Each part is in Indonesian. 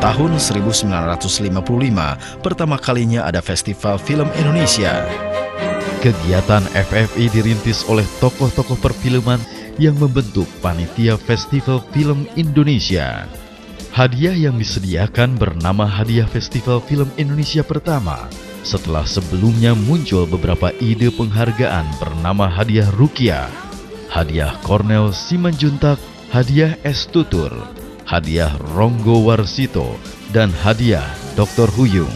Tahun 1955, pertama kalinya ada Festival Film Indonesia. Kegiatan FFI dirintis oleh tokoh-tokoh perfilman yang membentuk panitia Festival Film Indonesia. Hadiah yang disediakan bernama Hadiah Festival Film Indonesia pertama, setelah sebelumnya muncul beberapa ide penghargaan bernama Hadiah Rukiah, Hadiah Cornel Simanjuntak, Hadiah S. Tutur, Hadiah Ronggo Warsito, dan Hadiah Dr. Huyung.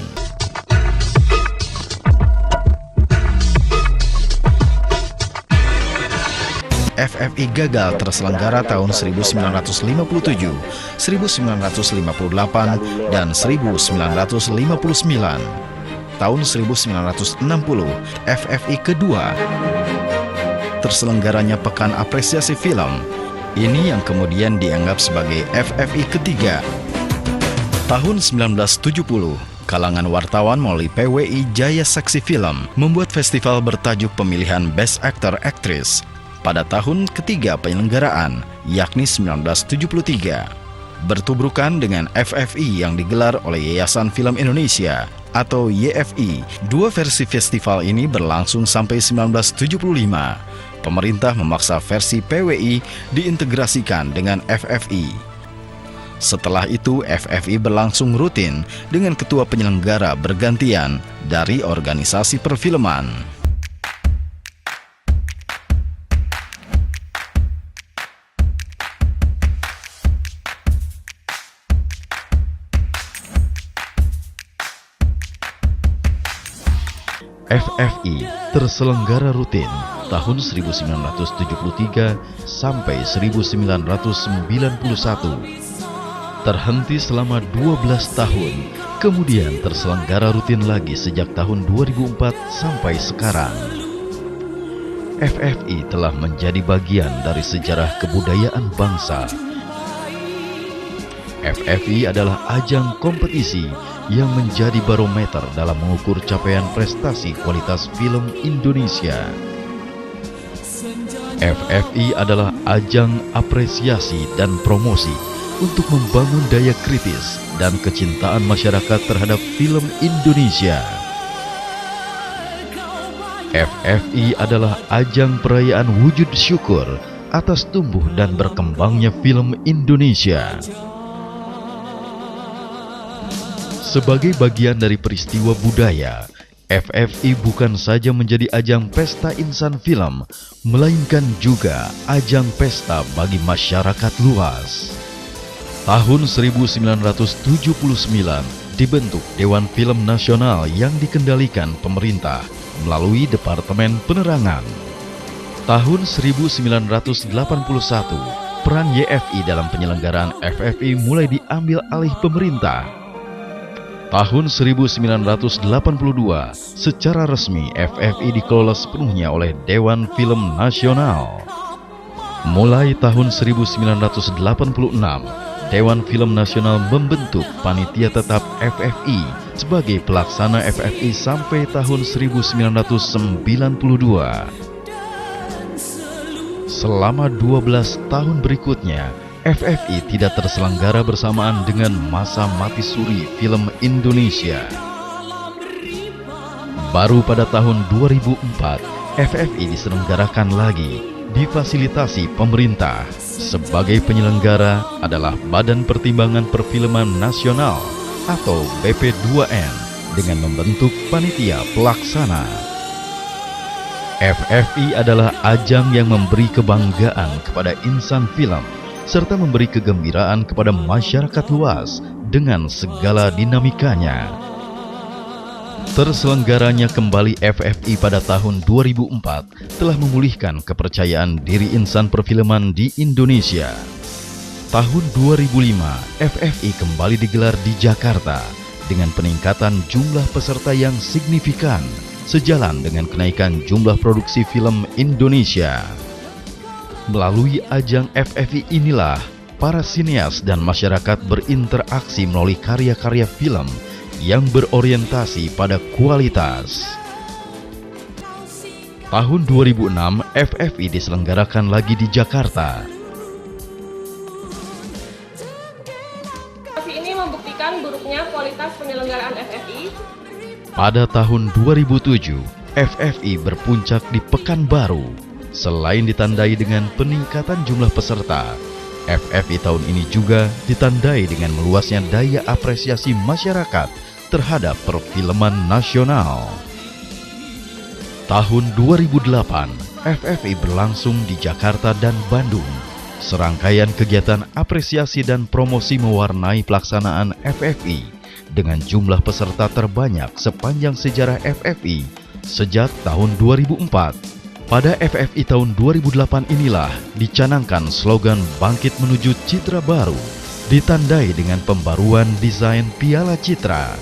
FFI gagal terselenggara tahun 1957, 1958, dan 1959. Tahun 1960, FFI kedua terselenggaranya Pekan Apresiasi Film. Ini yang kemudian dianggap sebagai FFI ketiga. Tahun 1970, kalangan wartawan melalui PWI Jaya Saksi Film membuat festival bertajuk pemilihan Best Actor Actress pada tahun ketiga penyelenggaraan, yakni 1973. Bertubrukan dengan FFI yang digelar oleh Yayasan Film Indonesia atau YFI, dua versi festival ini berlangsung sampai 1975. Pemerintah memaksa versi PWI diintegrasikan dengan FFI. Setelah itu, FFI berlangsung rutin dengan ketua penyelenggara bergantian dari organisasi perfilman. FFI terselenggara rutin tahun 1973 sampai 1991. Terhenti selama 12 tahun, kemudian terselenggara rutin lagi sejak tahun 2004 sampai sekarang. FFI telah menjadi bagian dari sejarah kebudayaan bangsa. FFI adalah ajang kompetisi yang menjadi barometer dalam mengukur capaian prestasi kualitas film Indonesia. FFI adalah ajang apresiasi dan promosi untuk membangun daya kritis dan kecintaan masyarakat terhadap film Indonesia. FFI adalah ajang perayaan wujud syukur atas tumbuh dan berkembangnya film Indonesia. Sebagai bagian dari peristiwa budaya, FFI bukan saja menjadi ajang pesta insan film, melainkan juga ajang pesta bagi masyarakat luas. Tahun 1979 dibentuk Dewan Film Nasional yang dikendalikan pemerintah melalui Departemen Penerangan. Tahun 1981, peran YFI dalam penyelenggaraan FFI mulai diambil alih pemerintah. Tahun 1982, secara resmi FFI dikelola sepenuhnya oleh Dewan Film Nasional. Mulai tahun 1986, Dewan Film Nasional membentuk panitia tetap FFI sebagai pelaksana FFI sampai tahun 1992. Selama 12 tahun berikutnya, FFI tidak terselenggara bersamaan dengan masa mati suri film Indonesia. Baru pada tahun 2004, FFI diselenggarakan lagi, difasilitasi pemerintah. Sebagai penyelenggara adalah Badan Pertimbangan Perfilman Nasional atau BP2N dengan membentuk panitia pelaksana. FFI adalah ajang yang memberi kebanggaan kepada insan film serta memberi kegembiraan kepada masyarakat luas dengan segala dinamikanya. Terselenggaranya kembali FFI pada tahun 2004 telah memulihkan kepercayaan diri insan perfilman di Indonesia. Tahun 2005, FFI kembali digelar di Jakarta dengan peningkatan jumlah peserta yang signifikan, sejalan dengan kenaikan jumlah produksi film Indonesia. Melalui ajang FFI inilah, para sineas dan masyarakat berinteraksi melalui karya-karya film yang berorientasi pada kualitas. Tahun 2006, FFI diselenggarakan lagi di Jakarta. Ini membuktikan Pada tahun 2007, FFI berpuncak di Pekanbaru. Selain ditandai dengan peningkatan jumlah peserta, FFI tahun ini juga ditandai dengan meluasnya daya apresiasi masyarakat terhadap perfilman nasional. Tahun 2008, FFI berlangsung di Jakarta dan Bandung. Serangkaian kegiatan apresiasi dan promosi mewarnai pelaksanaan FFI dengan jumlah peserta terbanyak sepanjang sejarah FFI sejak tahun 2004. Pada FFI tahun 2008 inilah dicanangkan slogan Bangkit Menuju Citra Baru, ditandai dengan pembaruan desain Piala Citra.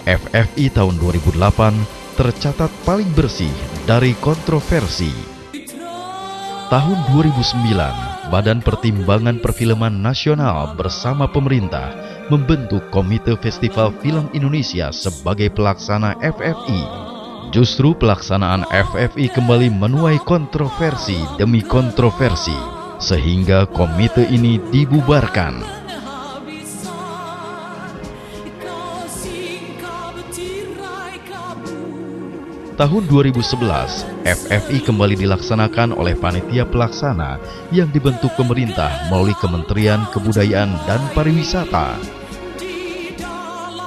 FFI tahun 2008 tercatat paling bersih dari kontroversi. Tahun 2009, Badan Pertimbangan Perfilman Nasional bersama pemerintah membentuk Komite Festival Film Indonesia sebagai pelaksana FFI. Justru pelaksanaan FFI kembali menuai kontroversi demi kontroversi, sehingga komite ini dibubarkan. Tahun 2011, FFI kembali dilaksanakan oleh panitia pelaksana yang dibentuk pemerintah melalui Kementerian Kebudayaan dan Pariwisata.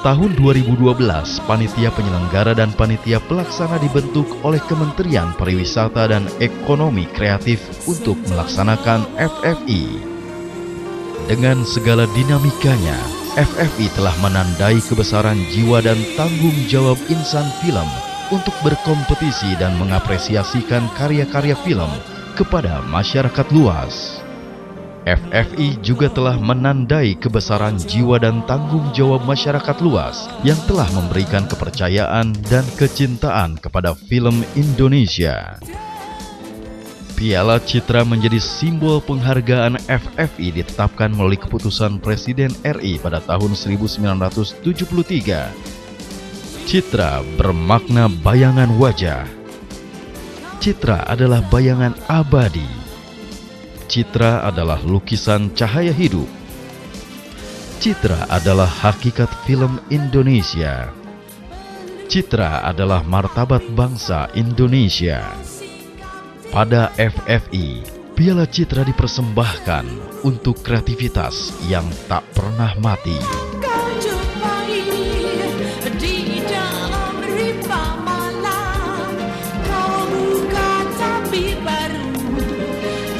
Tahun 2012, panitia penyelenggara dan panitia pelaksana dibentuk oleh Kementerian Pariwisata dan Ekonomi Kreatif untuk melaksanakan FFI. Dengan segala dinamikanya, FFI telah menandai kebesaran jiwa dan tanggung jawab insan film untuk berkompetisi dan mengapresiasikan karya-karya film kepada masyarakat luas. FFI juga telah menandai kebesaran jiwa dan tanggung jawab masyarakat luas yang telah memberikan kepercayaan dan kecintaan kepada film Indonesia. Piala Citra menjadi simbol penghargaan FFI ditetapkan melalui keputusan Presiden RI pada tahun 1973. Citra bermakna bayangan wajah. Citra adalah bayangan abadi. Citra adalah lukisan cahaya hidup. Citra adalah hakikat film Indonesia. Citra adalah martabat bangsa Indonesia. Pada FFI, Piala Citra dipersembahkan untuk kreativitas yang tak pernah mati.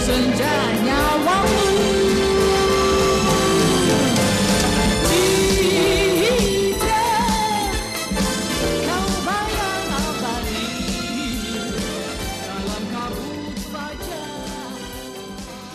Senjanya wangi.